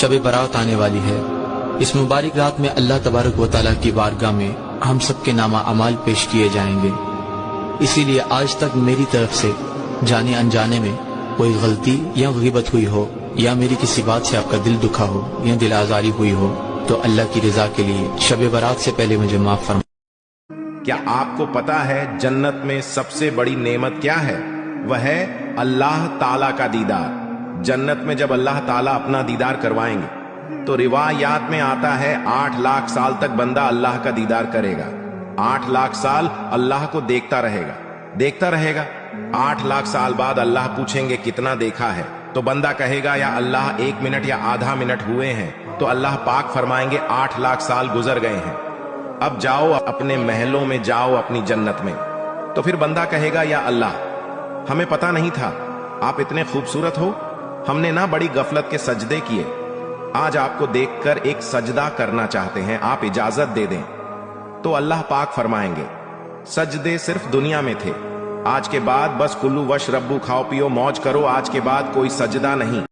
शब बारात आने वाली है। इस मुबारक रात में अल्लाह तबारक व तआला की बारगाह में हम सबके नामा अमाल पेश किए जाएंगे। इसीलिए आज तक मेरी तरफ से जाने अनजाने में कोई गलती या गीबत हुई हो, या मेरी किसी बात से आपका दिल दुखा हो या दिल आजारी हुई हो, तो अल्लाह की रजा के लिए शब बारात से पहले मुझे माफ फरमा। क्या आपको पता है जन्नत में सबसे बड़ी नेमत क्या है? वह है अल्लाह ताला का दीदार। जन्नत में जब अल्लाह ताला अपना दीदार करवाएंगे तो रिवायात में आता है 8 लाख साल तक बंदा अल्लाह का दीदार करेगा। 8 लाख साल अल्लाह को देखता रहेगा। 8 लाख साल बाद अल्लाह पूछेंगे कितना देखा है, तो बंदा कहेगा या अल्लाह 1 मिनट या आधा मिनट हुए हैं। तो अल्लाह पाक फरमाएंगे 8 लाख साल गुजर गए हैं, अब जाओ अपने महलों में, जाओ अपनी जन्नत में। तो फिर बंदा कहेगा या अल्लाह हमें पता नहीं था आप इतने खूबसूरत हो, हमने ना बड़ी गफलत के सजदे किए, आज आपको देखकर एक सजदा करना चाहते हैं, आप इजाजत दे दें। तो अल्लाह पाक फरमाएंगे सजदे सिर्फ दुनिया में थे, आज के बाद बस कुल्लू वश रब्बू, खाओ पियो मौज करो, आज के बाद कोई सजदा नहीं।